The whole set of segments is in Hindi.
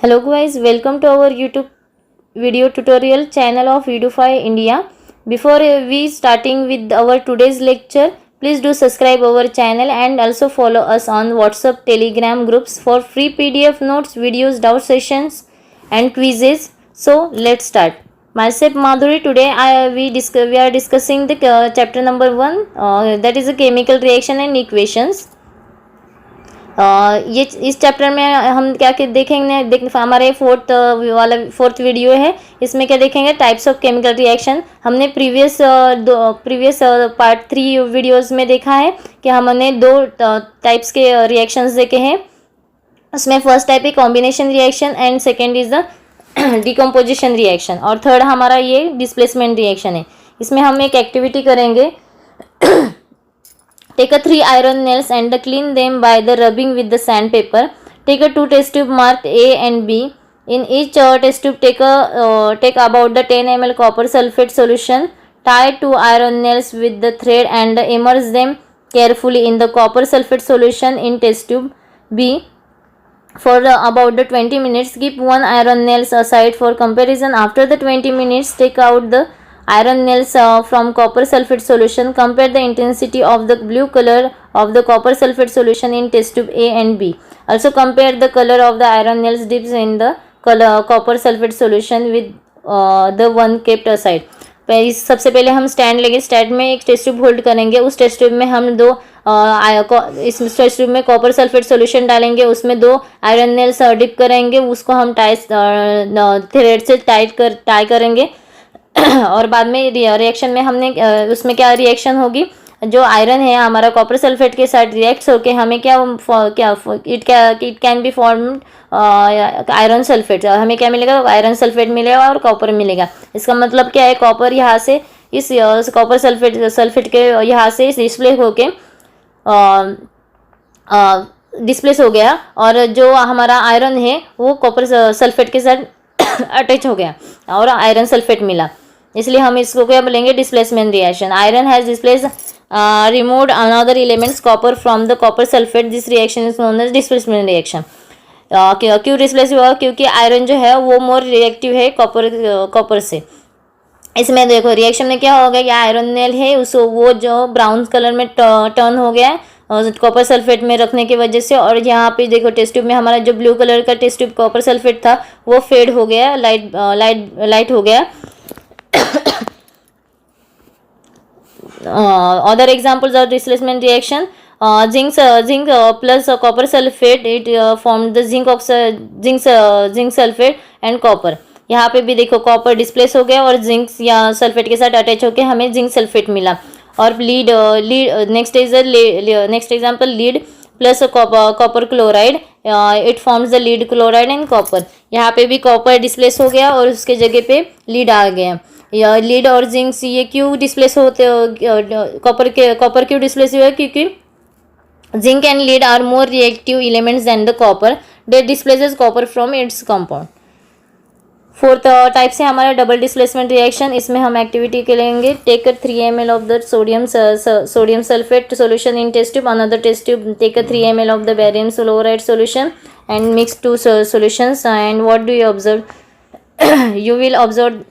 Hello guys, welcome to our YouTube video tutorial channel of Edufy India. Before we starting with our today's lecture, please do subscribe our channel and also follow us on WhatsApp, Telegram groups for free PDF notes, videos, doubt sessions and quizzes. So let's start. Myself Madhuri. Today we are discussing the chapter number 1, that is a chemical reaction and equations. ये इस चैप्टर में हम क्या देखेंगे हमारे फोर्थ वीडियो है। इसमें क्या देखेंगे, टाइप्स ऑफ केमिकल रिएक्शन। हमने प्रीवियस पार्ट 3 वीडियोस में देखा है कि हमने 2 टाइप्स के रिएक्शंस देखे हैं। उसमें फर्स्ट टाइप है combination reaction and second is the decomposition reaction, और थर्ड हमारा ये डिस्प्लेसमेंट रिएक्शन है। इसमें हम एक एक्टिविटी करेंगे। Take a 3 iron nails and clean them by the rubbing with the sandpaper. Take a 2 test tube marked A and B. In each test tube, take about the 10 ml copper sulfate solution. Tie 2 iron nails with the thread and immerse them carefully in the copper sulfate solution in test tube B for about the 20 minutes. Keep 1 iron nails aside for comparison. After the 20 minutes, take out the iron nails from copper sulfate solution. Compare the intensity of the blue color of the copper sulfate solution in test tube A and B. Also compare the color of the iron nails dips in the copper sulfate solution with the one kept aside. सबसे पहले हम स्टैंड लेंगे। स्टैंड में एक टेस्ट ट्यूब होल्ड करेंगे। उस टेस्ट ट्यूब में हम इस टेस्ट ट्यूब में कॉपर सल्फेट सॉल्यूशन डालेंगे। उसमें 2 आयरन नेल्स डिप करेंगे। उसको हम थ्रेड से टाई करेंगे और बाद में रिएक्शन में हमने उसमें क्या रिएक्शन होगी, जो आयरन है हमारा कॉपर सल्फेट के साथ रिएक्ट होके हमें it can be formed iron sulphate. हमें क्या मिलेगा, आयरन सल्फेट मिलेगा और कॉपर मिलेगा। इसका मतलब क्या है, कॉपर यहाँ से इस कॉपर सल्फेट के यहाँ से डिस्प्ले होके डिस्प्लेस हो गया, और जो हमारा आयरन है वो कॉपर सल्फेट के साथ अटैच हो गया और आयरन सल्फेट मिला। इसलिए हम इसको क्या बोलेंगे, displacement reaction. Iron has displace removed another elements copper from the copper sulphate. This reaction is known as displacement reaction. क्यों डिस्प्लेस हुआ, क्योंकि आयरन जो है वो मोर रिएक्टिव है कॉपर से। इसमें देखो रिएक्शन में क्या होगा, ये आयरन नेल है वो जो ब्राउन कलर में टर्न हो गया है कॉपर सल्फेट में रखने की वजह से, और यहाँ पे देखो टेस्ट ट्यूब में हमारा जो ब्लू कलर का टेस्ट ट्यूब कॉपर सल्फेट था वो फेड हो गया, लाइट हो गया। Other examples of displacement reaction, zinc plus copper sulfate, it formed the zinc sulfate and copper। यहाँ पे भी देखो कॉपर डिस्प्लेस हो गया और जिंक या सल्फेट के साथ अटैच होकर हमें जिंक सल्फेट मिला। और lead next example, lead plus copper chloride, it forms the lead chloride and copper. यहाँ पे भी कॉपर डिस्प्लेस हो गया और उसके जगह पे लीड आ गया। या लीड और जिंक ये क्यों डिस्प्लेस होते, कॉपर क्यों डिस्प्लेस हुआ, क्योंकि zinc and lead are more reactive elements than the copper, that displaces copper from its compound. Fourth type से हमारा डबल डिस्प्लेसमेंट रिएक्शन। इसमें हम एक्टिविटी के लेंगे। Take 3 ml of the sodium sulphate solution in test tube. Another test tube take 3 ml of the barium chloride solution and mix 2 solutions. And what do you observe, you will observe,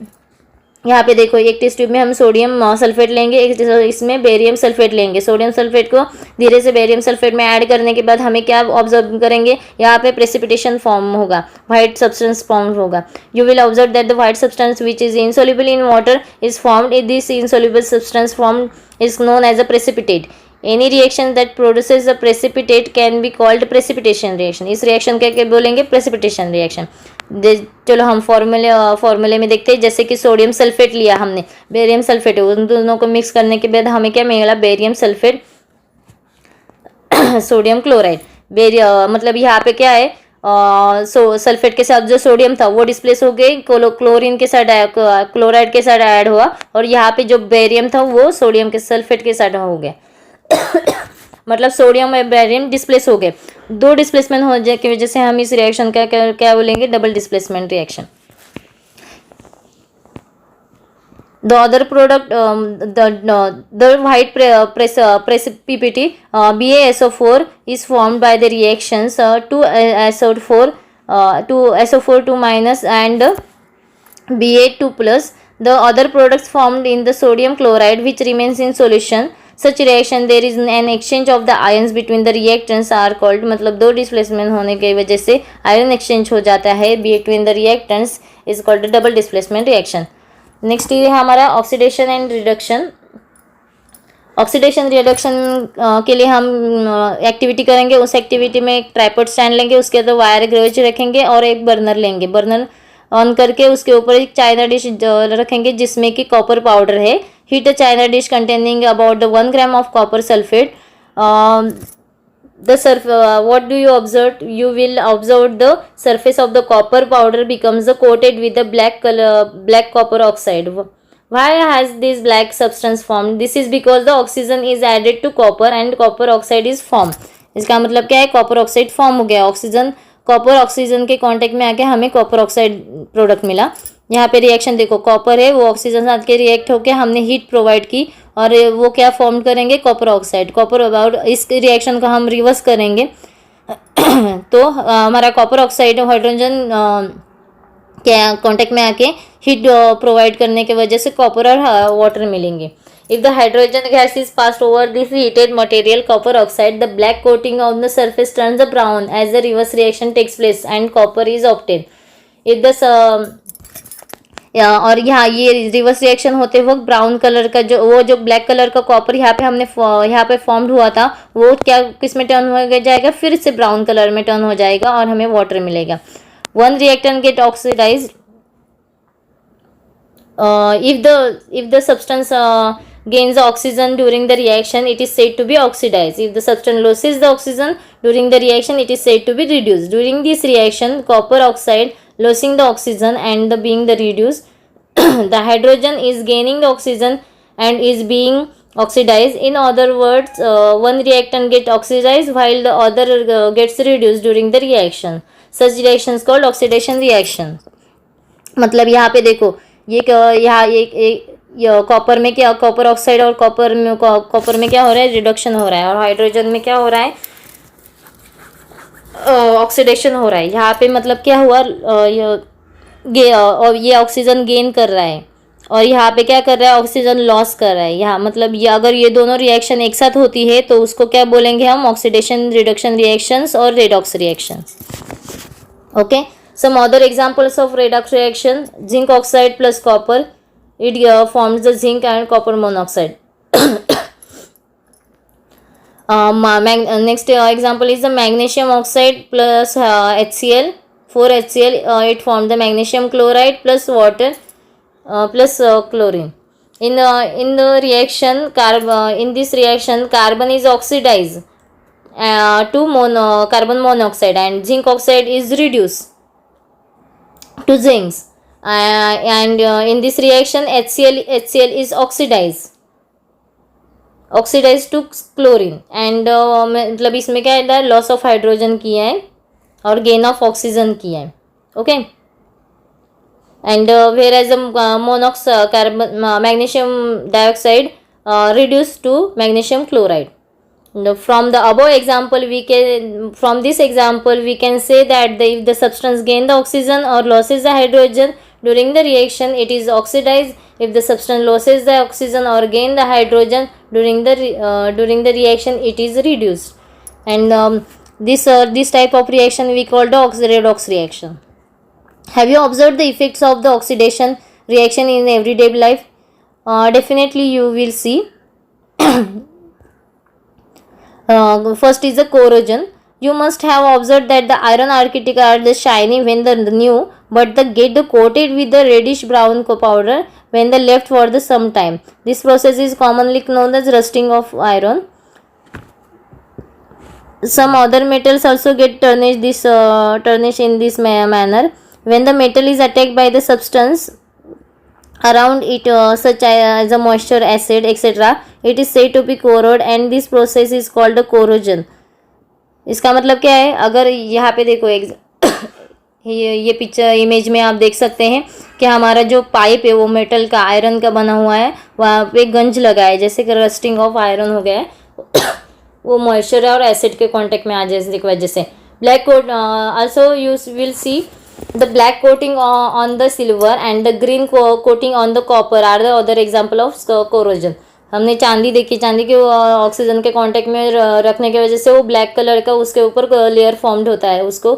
यहाँ पे देखो एक टेस्ट ट्यूब में हम सोडियम सल्फेट लेंगे, एक इसमें बेरियम सल्फेट लेंगे। सोडियम सल्फेट को धीरे से बेरियम सल्फेट में ऐड करने के बाद हमें क्या ऑब्जर्व करेंगे, यहाँ पे प्रेसिपिटेशन फॉर्म होगा, वाइट सब्सटेंस फॉर्म होगा। You will observe that the white substance which is insoluble in water is formed. This insoluble substance formed is known as a precipitate. Any reaction that produces a precipitate can be called precipitation reaction. इस रिएक्शन क्या बोलेंगे, प्रेसिपिटेशन रिएक्शन। चलो हम फॉर्मूले में देखते हैं। जैसे कि सोडियम सल्फेट लिया हमने, बेरियम सल्फेट है, उन दोनों को मिक्स करने के बाद हमें क्या मिला, बेरियम सल्फेट सोडियम क्लोराइड। मतलब यहाँ पे क्या है, सल्फेट के साथ जो सोडियम था वो डिस्प्लेस हो गई, क्लोरीन के साथ क्लोराइड के साथ ऐड हुआ, और यहाँ पे जो बेरियम था वो सोडियम के सल्फेट के साथ हो गया। मतलब सोडियम और बेरियम डिस्प्लेस हो गए। 2 डिस्प्लेसमेंट हो जाए की वजह से हम इस रिएक्शन का क्या बोलेंगे, double displacement reaction. The other product, the white PPT BaSO4 is formed by the reactions 2SO4 2 SO4 2 minus and Ba 2 plus. The other products formed in the sodium chloride which remains in solution. Such reaction there is an exchange of the ions between the reactants are called, मतलब दो डिस्प्लेसमेंट होने की वजह से आयन एक्सचेंज हो जाता है between the reactants is called a double displacement reaction. Next ये हमारा oxidation and reduction. Oxidation reduction के लिए हम एक्टिविटी करेंगे. उस एक्टिविटी में एक ट्राइपॉड स्टैंड लेंगे, उसके अंदर वायर ग्रेज रखेंगे और एक बर्नर लेंगे. बर्नर ऑन करके उसके ऊपर एक चाइना डिश रखेंगे जिसमें कि कॉपर पाउडर है. Heat a China dish containing about 1 gram of copper sulfate. What do you observe? You will observe the surface of the copper powder becomes coated with the black copper oxide. Why has this black substance formed? This is because the oxygen is added to copper and copper oxide is formed. इसका मतलब क्या है? कॉपर ऑक्साइड फॉर्म हो गया. ऑक्सीजन कॉपर ऑक्सीजन के कांटेक्ट में आके हमें कॉपर ऑक्साइड प्रोडक्ट मिला. यहाँ पे रिएक्शन देखो, कॉपर है वो ऑक्सीजन साथ के रिएक्ट होके हमने हीट प्रोवाइड की और वो क्या फॉर्म करेंगे? Copper oxide. कॉपर अबाउट इस रिएक्शन को हम रिवर्स करेंगे तो हमारा कॉपर ऑक्साइड हाइड्रोजन के कांटेक्ट में आके हीट प्रोवाइड करने की वजह से कॉपर और वाटर मिलेंगे. If the hydrogen gas is passed over this heated material copper oxide, the black coating on the surface turns brown as the reverse reaction takes place and copper is obtained. If the और यहाँ ये रिवर्स रिएक्शन होते वक्त ब्राउन कलर का जो ब्लैक कलर का कॉपर यहाँ पे फॉर्म्ड हुआ था वो क्या किस में टर्न हो जाएगा? फिर से ब्राउन कलर में टर्न हो जाएगा और हमें वाटर मिलेगा. One reactant get oxidised if the substance gains oxygen during the reaction, it is said to be oxidized. If the substance loses the oxygen during the reaction, it is said to be reduced. During this reaction, copper oxide losing the oxygen and being the reduced, the hydrogen is gaining the oxygen and is being oxidized. In other words, one reactant gets oxidized while the other gets reduced during the reaction. Such reaction is called oxidation reaction. मतलब यहाँ पे देखो ये यहाँ एक कॉपर में क्या, कॉपर ऑक्साइड और कॉपर में क्या हो रहा है? रिडक्शन हो रहा है. और हाइड्रोजन में क्या हो रहा है? ऑक्सीडेशन हो रहा है. यहाँ पे मतलब क्या हुआ? और ये ऑक्सीजन गेन कर रहा है और यहाँ पे क्या कर रहा है? ऑक्सीजन लॉस कर रहा है. यहाँ मतलब ये अगर ये दोनों रिएक्शन एक साथ होती है तो उसको क्या बोलेंगे हम? ऑक्सीडेशन रिडक्शन रिएक्शंस और redox reactions. Okay. Some other examples of redox reaction: zinc oxide plus copper, it forms the zinc and copper monoxide. Next example is the magnesium oxide plus HCl, 4HCl. It formed the magnesium chloride plus water plus chlorine. In the reaction, in this reaction, carbon is oxidized to carbon monoxide and zinc oxide is reduced to zinc, and in this reaction HCl is oxidized to chlorine and मतलब इसमें क्या है? लॉस ऑफ हाइड्रोजन किया है और गेन ऑफ ऑक्सीजन किया है. Okay. And whereas magnesium dioxide reduced to magnesium chloride. From the above example, from this example we can say that if the substance gain the oxygen or loses the hydrogen during the reaction, it is oxidized. If the substance loses the oxygen or gain the hydrogen during the reaction, it is reduced. And this type of reaction we call the redox reaction. Have you observed the effects of the oxidation reaction in everyday life? Definitely you will see. First is the corrosion. You must have observed that the iron architect are the shiny when the new, but the get coated with the reddish brown powder when the left for the some time. This process is commonly known as rusting of iron. Some other metals also get tarnished in this manner. When the metal is attacked by the substance around it, such as a moisture, acid, etc., it is said to be corrode and this process is called the corrosion. इसका मतलब क्या है? अगर यहाँ पे देखो ये पिक्चर इमेज में आप देख सकते हैं कि हमारा जो पाइप है वो मेटल का, आयरन का बना हुआ है, वहाँ पे गंज लगा है जैसे कि रस्टिंग ऑफ आयरन हो गया है वो मॉइस्चर और एसिड के कांटेक्ट में आ जाने की वजह से. Black coat, also you will see the black coating on the silver and the green coating on the copper are the other example of corrosion. हमने चांदी देखी, चांदी के ऑक्सीजन के कांटेक्ट में रखने की वजह से वो ब्लैक कलर का उसके ऊपर लेयर फॉर्म्ड होता है, उसको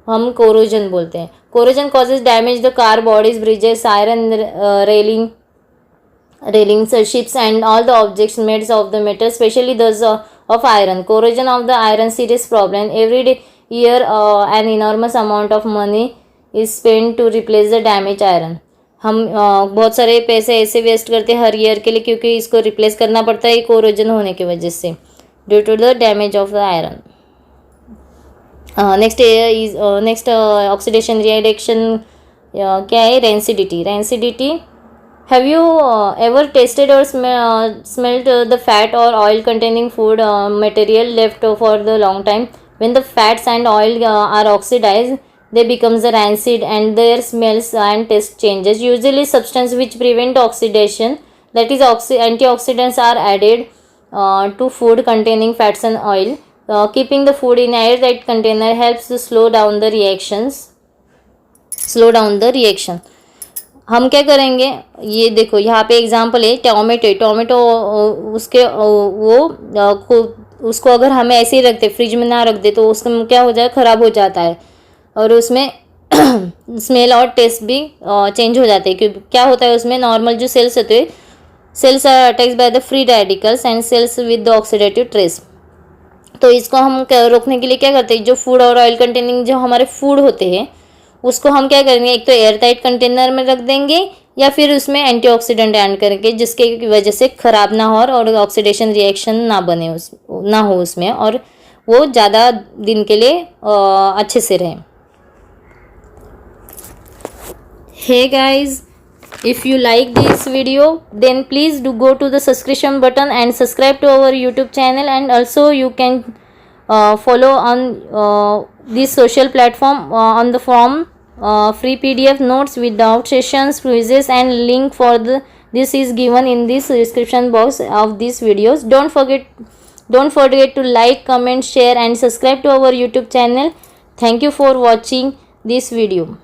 हम कोरोजन बोलते हैं. Corrosion causes damage the car bodies, bridges, iron railings, ships and all the objects made of the metal, especially those of iron. Corrosion of the iron serious problem. Every year an enormous amount of money is spent to replace the damaged iron. हम बहुत सारे पैसे ऐसे वेस्ट करते हैं हर ईयर के लिए, क्योंकि इसको रिप्लेस करना पड़ता है कोरोजन होने की वजह से, due to the damage of the iron. Next oxidation reaction क्या है? Rancidity. Rancidity, have you ever tasted or smelled the fat or oil containing food material left for the long time? When the fats and oil are oxidized, they becomes rancid and their smells and taste changes. Usually substance which prevent oxidation, that is antioxidants, are added to food containing fats and oil. Keeping the food in airtight container helps to slow down the reaction. हम क्या करेंगे, ये देखो यहाँ पे एग्जांपल है टोमेटो. उसके उसको अगर हमें ऐसे ही रख दे, फ्रिज में ना रख दे, तो उसका क्या हो जाए, ख़राब हो जाता है और उसमें स्मेल और टेस्ट भी चेंज हो जाते हैं. क्योंकि क्या होता है उसमें, नॉर्मल जो सेल्स होते हैं, cells are attacked by the free radicals and cells with the oxidative stress. तो इसको हम रोकने के लिए क्या करते हैं, जो फूड और ऑयल कंटेनिंग जो हमारे फूड होते हैं उसको हम क्या करेंगे, एक तो एयर टाइट कंटेनर में रख देंगे या फिर उसमें एंटीऑक्सीडेंट ऐड करेंगे, जिसके वजह से ख़राब ना हो और ऑक्सीडेशन रिएक्शन ना हो उसमें, और वो ज़्यादा दिन के लिए अच्छे से रहे. Hey guys, if you like this video, then please do go to the subscription button and subscribe to our YouTube channel, and also you can follow on this social platform on the form free PDF notes without sessions, quizzes and link for this is given in this description box of these videos. Don't forget to like, comment, share and subscribe to our YouTube channel. Thank you for watching this video.